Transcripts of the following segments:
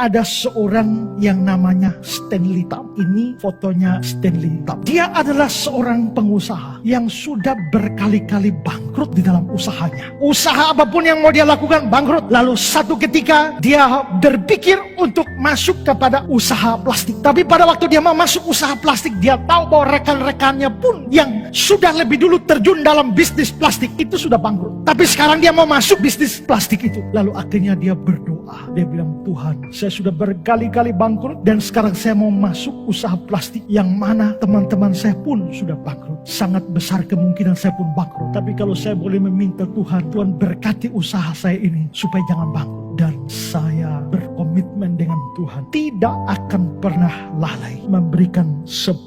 Ada seorang yang namanya Stanley Tam. Ini fotonya Stanley Tam. Dia adalah seorang pengusaha yang sudah berkali-kali bangkrut di dalam usahanya. Usaha apapun yang mau dia lakukan bangkrut. Lalu satu ketika dia berpikir untuk masuk kepada usaha plastik. Tapi pada waktu dia mau masuk usaha plastik, dia tahu bahwa rekan-rekannya pun yang sudah lebih dulu terjun dalam bisnis plastik itu sudah bangkrut. Tapi sekarang dia mau masuk bisnis plastik itu. Lalu akhirnya dia berdoa. Dia bilang, Tuhan, saya sudah berkali-kali bangkrut dan sekarang saya mau masuk usaha plastik yang mana teman-teman saya pun sudah bangkrut. Sangat besar kemungkinan saya pun bangkrut. Tapi kalau saya boleh meminta Tuhan, Tuhan berkati usaha saya ini supaya jangan bangkrut. Dan saya berkomitmen dengan Tuhan, tidak akan pernah lalai memberikan 10%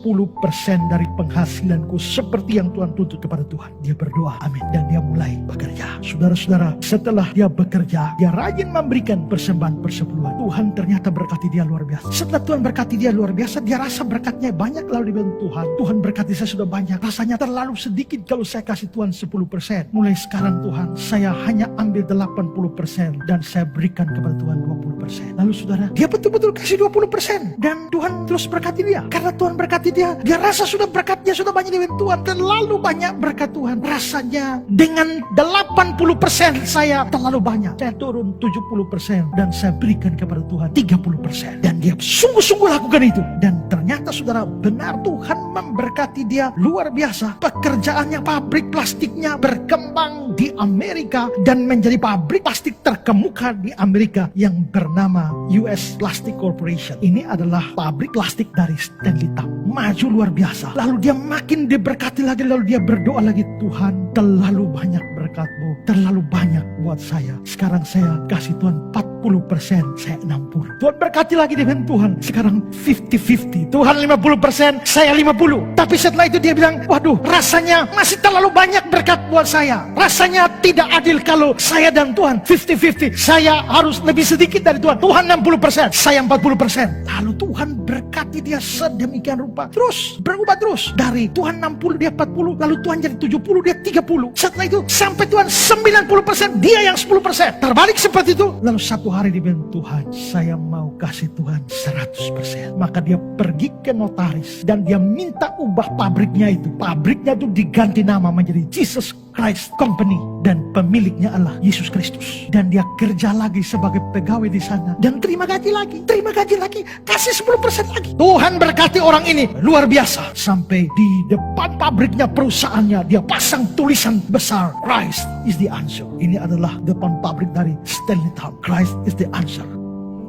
dari penghasilanku seperti yang Tuhan tuntut kepada Tuhan. Dia berdoa, amin. Dan dia mulai bekerja. Saudara-saudara, setelah dia bekerja, dia rajin memberikan persembahan persepuluhan. Tuhan ternyata berkati dia luar biasa. Setelah Tuhan berkati dia luar biasa, dia rasa berkatnya banyak. Lalu dia bilang, Tuhan berkati saya sudah banyak. Rasanya terlalu sedikit kalau saya kasih Tuhan 10%. Mulai sekarang Tuhan, saya hanya ambil 80% dan saya berikan kepada Tuhan 20%. Lalu saudara, dia betul-betul kasih 20%. Dan Tuhan terus berkati dia. Karena Tuhan berkati dia, dia rasa sudah berkatnya sudah banyak dengan Tuhan. Terlalu banyak berkat Tuhan. Rasanya dengan 80% saya terlalu banyak. Saya turun 70% dan saya berikan kepada Tuhan 30%. Dan dia sungguh-sungguh lakukan itu. Dan ternyata saudara, benar Tuhan memberkati dia luar biasa. Pekerjaannya, pabrik plastiknya berkembang di Amerika dan menjadi pabrik plastik terkemuka di Amerika yang bernama US Plastic Corporation. Ini adalah pabrik plastik dari Stanley Tam. Maju luar biasa. Lalu dia makin diberkati lagi. Lalu dia berdoa lagi, Tuhan, terlalu banyak berkat-Mu, terlalu banyak buat saya. Sekarang saya kasih Tuhan 40%, saya 60%. Tuhan berkati lagi dengan Tuhan. Sekarang 50-50. Tuhan 50%, saya 50%. Tapi setelah itu dia bilang, waduh, rasanya masih terlalu banyak berkat buat saya. Rasanya tidak adil kalau saya dan Tuhan 50-50. Saya harus lebih sedikit dari Tuhan. Tuhan 60%, saya 40%. Lalu Tuhan berkati dia sedemikian rupa. Terus, berubah terus. Dari Tuhan 60, dia 40. Lalu Tuhan jadi 70, dia 30. Setelah itu, sampai Tuhan 90%, dia yang 10%. Terbalik seperti itu. Lalu satu hari dia bilang, Tuhan, saya mau kasih Tuhan 100%. Maka dia pergi ke notaris dan dia minta ubah pabriknya itu. Pabriknya itu diganti nama menjadi Jesus Christ Company dan pemiliknya adalah Yesus Kristus. Dan dia kerja lagi sebagai pegawai di sana dan terima gaji lagi, kasih 10% lagi. Tuhan berkati orang ini luar biasa. Sampai di depan pabriknya, perusahaannya, dia pasang tulisan besar, Christ is the answer. Ini adalah depan pabrik dari Stanley Tam. Christ is the answer.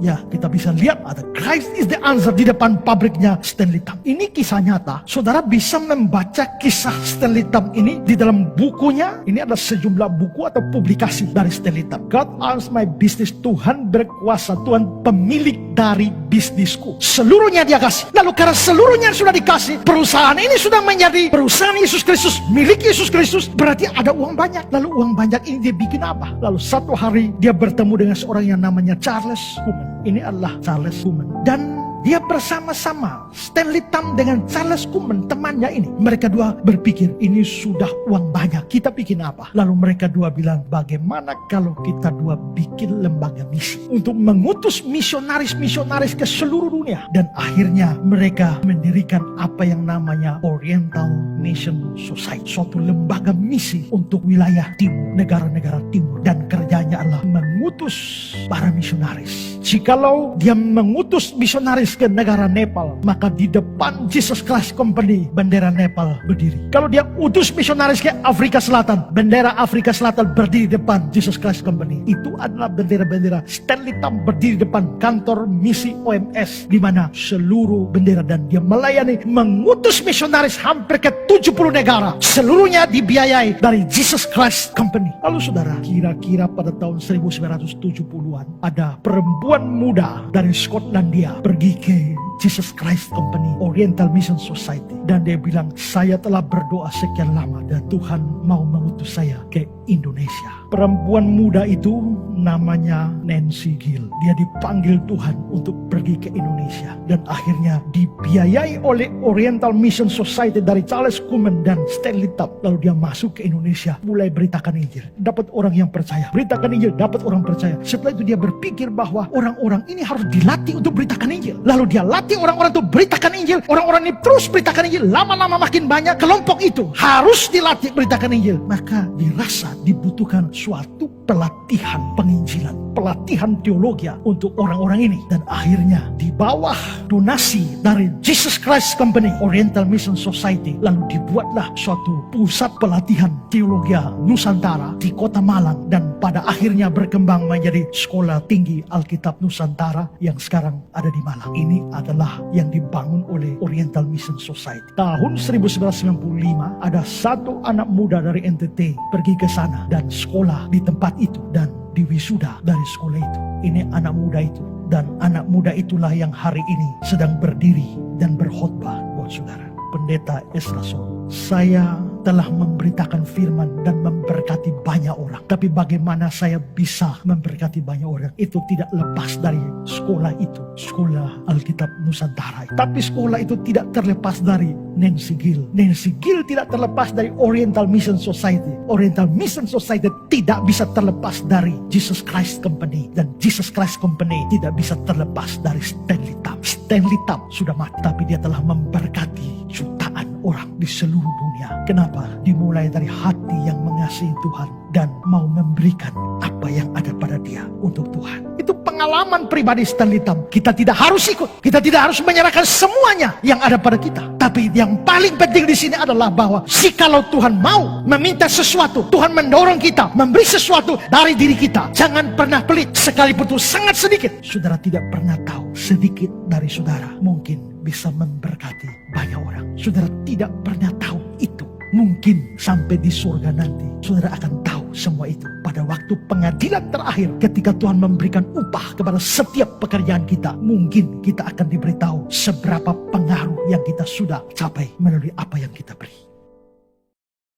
Ya, kita bisa lihat ada Christ is the answer di depan pabriknya Stanley Tam. Ini kisah nyata. Saudara bisa membaca kisah Stanley Tam ini di dalam bukunya. Ini ada sejumlah buku atau publikasi dari Stanley Tam. God owns my business. Tuhan berkuasa. Tuhan pemilik dari bisnisku. Seluruhnya dia kasih. Lalu karena seluruhnya sudah dikasih, perusahaan ini sudah menjadi perusahaan Yesus Kristus, milik Yesus Kristus. Berarti ada uang banyak. Lalu uang banyak ini dia bikin apa? Lalu satu hari dia bertemu dengan seorang yang namanya Charles Kuhlman. Ini adalah Charles Kuhlman. Dan dia bersama-sama, Stanley Tam dengan Charles Kuhlman, temannya ini. Mereka dua berpikir, ini sudah uang banyak, kita bikin apa? Lalu mereka dua bilang, bagaimana kalau kita dua bikin lembaga misi untuk mengutus misionaris-misionaris ke seluruh dunia. Dan akhirnya mereka mendirikan apa yang namanya Oriental Mission Society, suatu lembaga misi untuk wilayah timur, negara-negara timur. Dan kerjanya adalah mengutus para misionaris. Jikalau dia mengutus misionaris ke negara Nepal, maka di depan Jesus Christ Company bendera Nepal berdiri. Kalau dia utus misionaris ke Afrika Selatan, bendera Afrika Selatan berdiri di depan Jesus Christ Company. Itu adalah bendera-bendera. Stanley Tam berdiri di depan kantor misi OMS, di mana seluruh bendera, dan dia melayani, mengutus misionaris hampir ke 70 negara. Seluruhnya dibiayai dari Jesus Christ Company. Lalu saudara, kira-kira pada tahun 1970-an ada perempuan muda dari Skotlandia pergi ke Jesus Christ Company, Oriental Mission Society. Dan dia bilang, saya telah berdoa sekian lama dan Tuhan mau mengutus saya ke Indonesia. Perempuan muda itu namanya Nancy Gill. Dia dipanggil Tuhan untuk pergi ke Indonesia. Dan akhirnya dibiayai oleh Oriental Mission Society dari Charles Kuhlman dan Stanley Tapp. Lalu dia masuk ke Indonesia, mulai beritakan Injil. Dapat orang yang percaya. Beritakan Injil, dapat orang percaya. Setelah itu dia berpikir bahwa orang-orang ini harus dilatih untuk beritakan Injil. Lalu dia latih orang-orang untuk beritakan Injil. Orang-orang ini terus beritakan Injil. Lama-lama makin banyak. Kelompok itu harus dilatih beritakan Injil. Maka dirasa dibutuhkan suatu pelatihan penginjilan, pelatihan teologi untuk orang-orang ini. Dan akhirnya di bawah donasi dari Jesus Christ Company, Oriental Mission Society, lalu dibuatlah suatu pusat pelatihan teologi Nusantara di Kota Malang. Dan pada akhirnya berkembang menjadi Sekolah Tinggi Alkitab Nusantara yang sekarang ada di Malang. Ini adalah yang dibangun oleh Oriental Mission Society. Tahun 1995 ada satu anak muda dari NTT pergi ke sana dan sekolah di tempat itu dan diwisuda dari sekolah itu. Ini anak muda itu, dan anak muda itulah yang hari ini sedang berdiri dan berkhotbah buat saudara. Pendeta Ezra Sono, saya telah memberitakan firman dan memberkati banyak orang. Tapi bagaimana saya bisa memberkati banyak orang? Itu tidak lepas dari sekolah itu, Sekolah Alkitab Nusantara. Tapi sekolah itu tidak terlepas dari Nancy Gill. Nancy Gill tidak terlepas dari Oriental Mission Society. Oriental Mission Society tidak bisa terlepas dari Jesus Christ Company. Dan Jesus Christ Company tidak bisa terlepas dari Stanley Tapp. Stanley Tapp sudah mati, tapi dia telah memberkati jutaan orang di seluruh dunia. Kenapa? Dimulai dari hati yang mengasihi Tuhan dan mau memberikan apa yang ada pada dia untuk Tuhan. Itu pengalaman pribadi Stanley Tapp. Kita tidak harus ikut, kita tidak harus menyerahkan semuanya yang ada pada kita. Tapi yang paling penting di sini adalah bahwa jikalau Tuhan mau meminta sesuatu, Tuhan mendorong kita memberi sesuatu dari diri kita. Jangan pernah pelit, sekalipun itu sangat sedikit. Saudara tidak pernah tahu, sedikit dari saudara mungkin bisa memberkati banyak orang. Saudara tidak pernah tahu itu. Mungkin sampai di surga nanti saudara akan tahu semua itu. Pada waktu pengadilan terakhir, ketika Tuhan memberikan upah kepada setiap pekerjaan kita, mungkin kita akan diberitahu seberapa pengaruh yang kita sudah capai melalui apa yang kita beri.